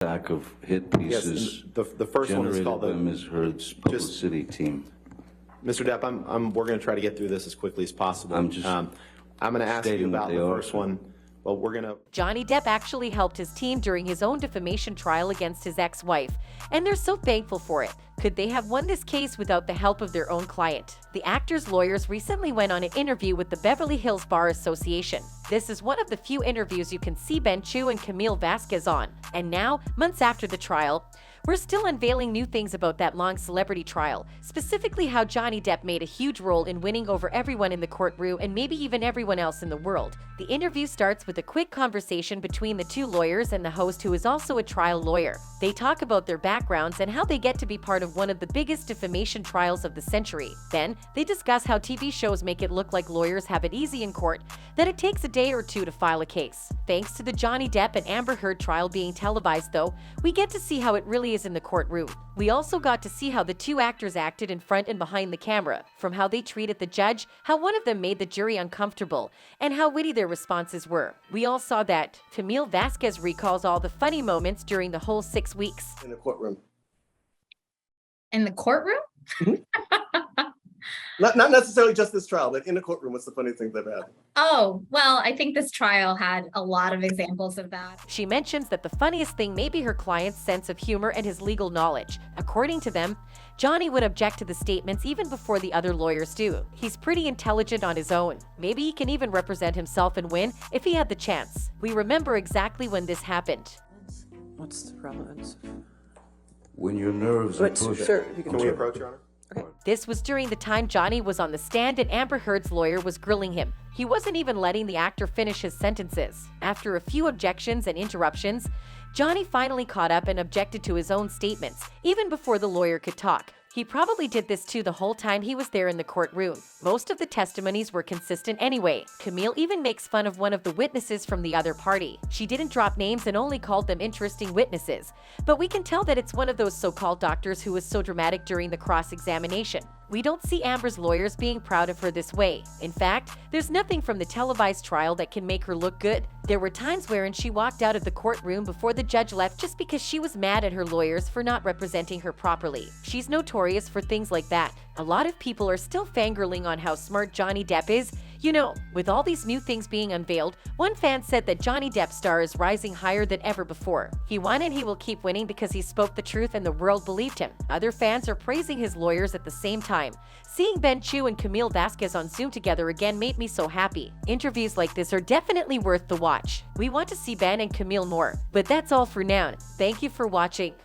stack of hit Yes, pieces and the first one is generated called by Ms. Heard's publicity team. Mr. Depp, we're going to try to get through this as quickly as possible. I'm just I'm going to ask you stating about what the they first are. one. Well, we're going to. Johnny Depp actually helped his team during his own defamation trial against his ex-wife, and they're so thankful for it. Could they have won this case without the help of their own client? The actor's lawyers recently went on an interview with the Beverly Hills Bar Association. This is one of the few interviews you can see Ben Chu and Camille Vasquez on. And now, months after the trial, we're still unveiling new things about that long celebrity trial, specifically how Johnny Depp made a huge role in winning over everyone in the courtroom and maybe even everyone else in the world. The interview starts with a quick conversation between the two lawyers and the host, who is also a trial lawyer. They talk about their backgrounds and how they get to be part of one of the biggest defamation trials of the century. Then, they discuss how TV shows make it look like lawyers have it easy in court, that it takes a day or two to file a case. Thanks to the Johnny Depp and Amber Heard trial being televised, though, we get to see how it really is in the courtroom. We also got to see how the two actors acted in front and behind the camera, from how they treated the judge, how one of them made the jury uncomfortable, and how witty their responses were. We all saw that Camille Vasquez recalls all the funny moments during the whole 6 weeks. In the courtroom. In the courtroom? Not necessarily just this trial, but in a courtroom, what's the funny thing they've had? Oh, well, I think this trial had a lot of examples of that. She mentions that the funniest thing may be her client's sense of humor and his legal knowledge. According to them, Johnny would object to the statements even before the other lawyers do. He's pretty intelligent on his own. Maybe he can even represent himself and win if he had the chance. We remember exactly when this happened. What's the relevance? When your nerves are But, pushed. sir, if you can Can we approach, Your Honor? This was during the time Johnny was on the stand and Amber Heard's lawyer was grilling him. He wasn't even letting the actor finish his sentences. After a few objections and interruptions, Johnny finally caught up and objected to his own statements, even before the lawyer could talk. He probably did this too the whole time he was there in the courtroom. Most of the testimonies were consistent anyway. Camille even makes fun of one of the witnesses from the other party. She didn't drop names and only called them interesting witnesses. But we can tell that it's one of those so-called doctors who was so dramatic during the cross-examination. We don't see Amber's lawyers being proud of her this way. In fact, there's nothing from the televised trial that can make her look good. There were times wherein she walked out of the courtroom before the judge left just because she was mad at her lawyers for not representing her properly. She's notorious for things like that. A lot of people are still fangirling on how smart Johnny Depp is. You know, with all these new things being unveiled, one fan said that Johnny Depp's star is rising higher than ever before. He won and he will keep winning because he spoke the truth and the world believed him. Other fans are praising his lawyers at the same time. Seeing Ben Chu and Camille Vasquez on Zoom together again made me so happy. Interviews like this are definitely worth the watch. We want to see Ben and Camille more. But that's all for now. Thank you for watching.